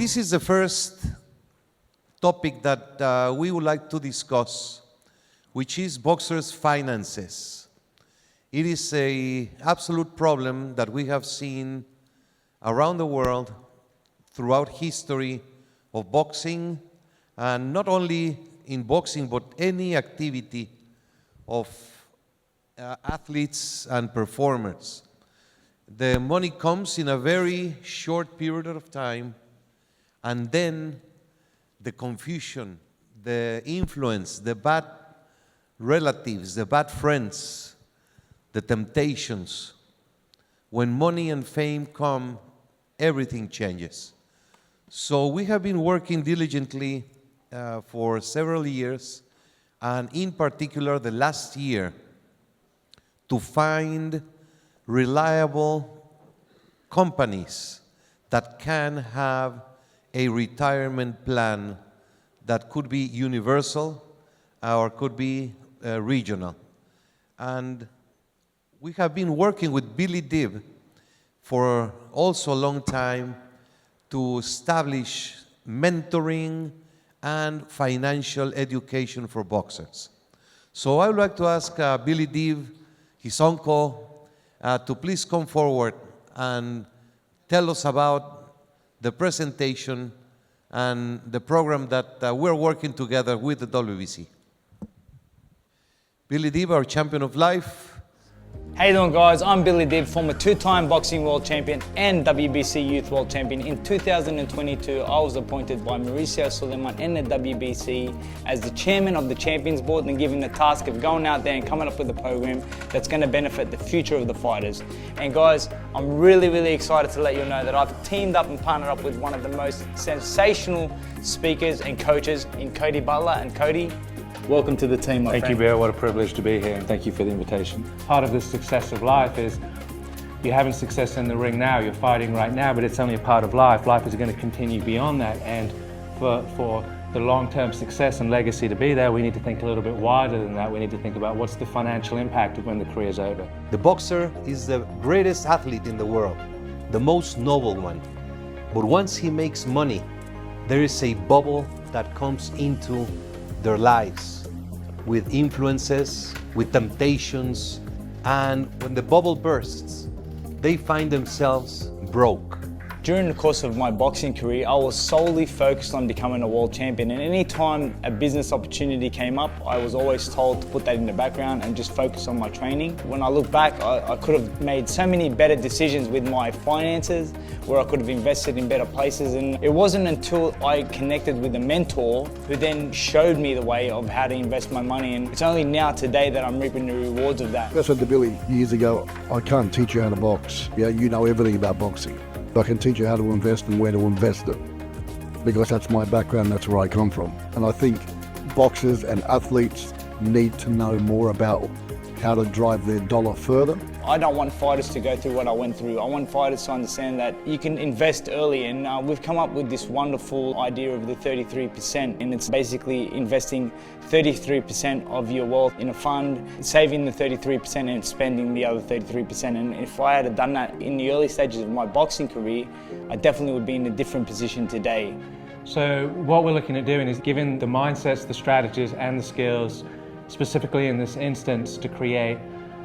this is the first topic that we would like to discuss, which is boxers' finances. It is an absolute problem that we have seen around the world throughout history of boxing, and not only in boxing, but any activity of athletes and performers. The money comes in a very short period of time, and then the confusion, the influence, the bad relatives, the bad friends, the temptations. When money and fame come, everything changes. So we have been working diligently for several years, and in particular the last year, to find reliable companies that can have a retirement plan that could be universal or could be regional. And we have been working with Billy Dib for also a long time to establish mentoring and financial education for boxers. So I would like to ask Billy Dib, his uncle, to please come forward and tell us about the presentation and the program that we're working together with the WBC. Billy Dib, our champion of life. How you doing, guys? I'm Billy Dib, former two-time boxing world champion and WBC youth world champion. In 2022, I was appointed by Sulaimán and the WBC as the chairman of the Champions Board and given the task of going out there and coming up with a program that's going to benefit the future of the fighters. And guys, I'm really excited to let you know that I've teamed up and partnered up with one of the most sensational speakers and coaches in Cody Butler. And Cody, welcome to the team, my friend. Thank you, Bear. What a privilege to be here, and thank you for the invitation. Part of the success of life is you're having success in the ring now, you're fighting right now, but it's only a part of life. Life is going to continue beyond that, and for the long-term success and legacy to be there, we need to think a little bit wider than that. We need to think about what's the financial impact of when the career's over. The boxer is the greatest athlete in the world, the most noble one. But once he makes money, there is a bubble that comes into their lives with influences, with temptations, and when the bubble bursts, they find themselves broke. During the course of my boxing career, I was solely focused on becoming a world champion, and any time a business opportunity came up, I was always told to put that in the background and just focus on my training. When I look back, I could have made so many better decisions with my finances, where I could have invested in better places, and it wasn't until I connected with a mentor who then showed me the way of how to invest my money, and it's only now today that I'm reaping the rewards of that. I said to Billy years ago, I can't teach you how to box. Yeah, you know everything about boxing. I can teach you how to invest and where to invest it, because that's my background, that's where I come from. And I think boxers and athletes need to know more about how to drive their dollar further. I don't want fighters to go through what I went through. I want fighters to understand that you can invest early, and we've come up with this wonderful idea of the 33%, and it's basically investing 33% of your wealth in a fund, saving the 33% and spending the other 33%. And if I had done that in the early stages of my boxing career, I definitely would be in a different position today. So what we're looking at doing is giving the mindsets, the strategies and the skills, specifically in this instance, to create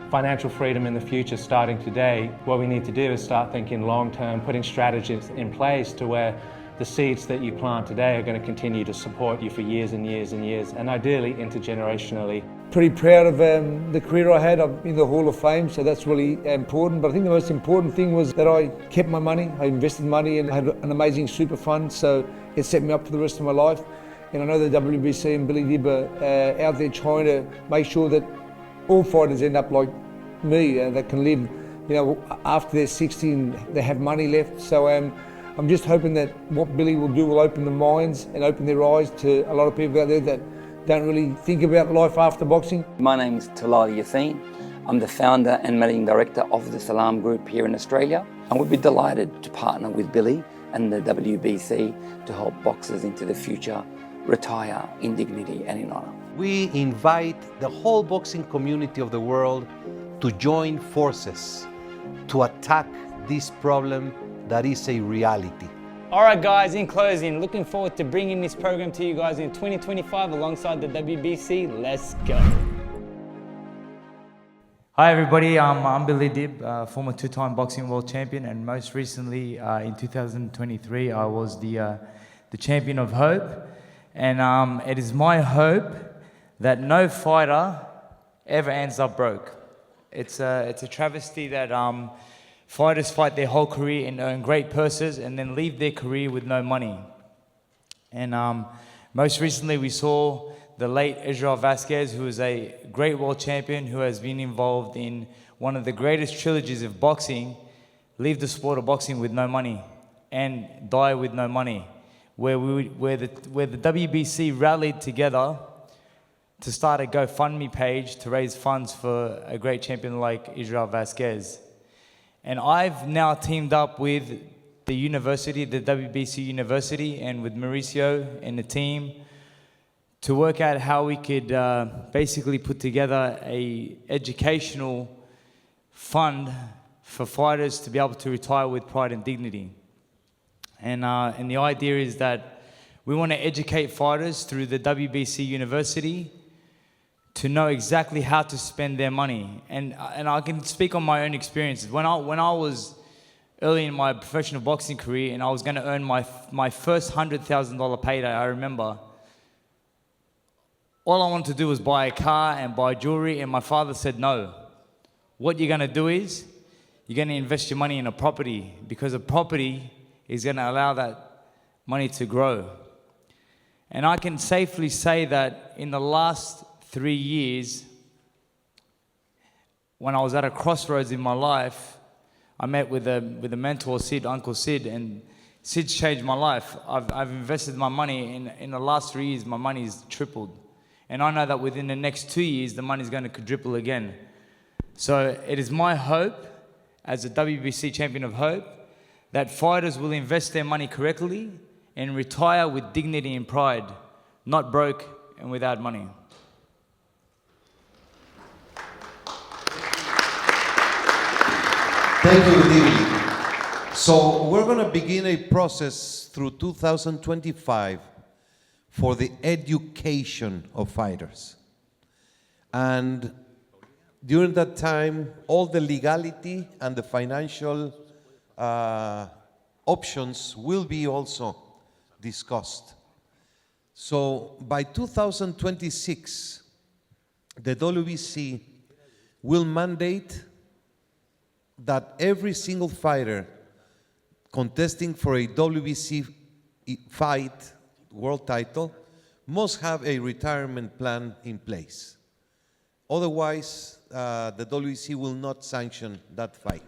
financial freedom in the future starting today. What we need to do is start thinking long-term, putting strategies in place to where the seeds that you plant today are going to continue to support you for years and years and years, and ideally intergenerationally. Pretty proud of the career I had. I'm in the Hall of Fame, so that's really important. But I think the most important thing was that I kept my money, I invested money, and I had an amazing super fund, so it set me up for the rest of my life. And I know the WBC and Billy Dib are out there trying to make sure that all fighters end up like me, that can live, you know, after they're 60 and they have money left. So I'm just hoping that what Billy will do will open the minds and open their eyes to a lot of people out there that don't really think about life after boxing. My name is Talal Yassin. I'm the founder and managing director of the Salam Group here in Australia, and we'd be delighted to partner with Billy and the WBC to help boxers into the future retire in dignity and in honour. We invite the whole boxing community of the world to join forces to attack this problem that is a reality. Alright guys, in closing, looking forward to bringing this program to you guys in 2025 alongside the WBC. Let's go. Hi everybody, I'm Billy Dib, former two-time boxing world champion, and most recently in 2023 I was the champion of hope. And it is my hope that no fighter ever ends up broke. It's a travesty that fighters fight their whole career and earn great purses and then leave their career with no money. And most recently we saw the late Israel Vasquez, who is a great world champion who has been involved in one of the greatest trilogies of boxing, leave the sport of boxing with no money and die with no money. Where the WBC rallied together to start a GoFundMe page to raise funds for a great champion like Israel Vasquez. And I've now teamed up with the university, the WBC University, and with Mauricio and the team to work out how we could basically put together a educational fund for fighters to be able to retire with pride and dignity. And the idea is that we want to educate fighters through the WBC University to know exactly how to spend their money. And I can speak on my own experiences. When I was early in my professional boxing career and I was going to earn my first $100,000 payday, I remember, all I wanted to do was buy a car and buy jewelry, and my father said, no. What you're going to do is you're going to invest your money in a property, because a property is going to allow that money to grow. And I can safely say that in the last 3 years, when I was at a crossroads in my life, I met with a mentor, Sid, Uncle Sid, and Sid's changed my life. I've invested my money. In the last 3 years, my money's tripled. And I know that within the next 2 years, the money's going to quadruple again. So it is my hope, as a WBC champion of hope, that fighters will invest their money correctly and retire with dignity and pride, not broke and without money. Thank you, Billy. So we're going to begin a process through 2025 for the education of fighters. And during that time, all the legality and the financial options will be also discussed. So by 2026, the WBC will mandate that every single fighter contesting for a WBC fight, world title, must have a retirement plan in place. Otherwise, the WBC will not sanction that fight.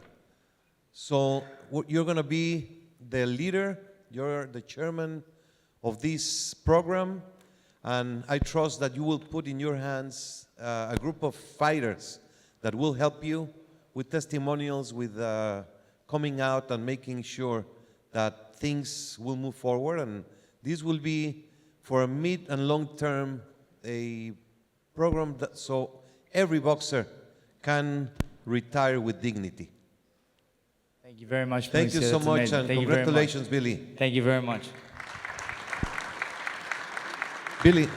So you're going to be the leader, you're the chairman of this program, and I trust that you will put in your hands a group of fighters that will help you with testimonials, with coming out and making sure that things will move forward. And this will be for a mid and long term a program that so every boxer can retire with dignity. Thank you very much. Thank you so much, and congratulations, Billy. Thank you very much. Billy.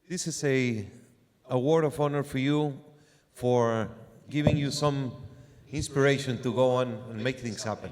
This is a word of honor for you, for giving you some inspiration to go on and make things happen.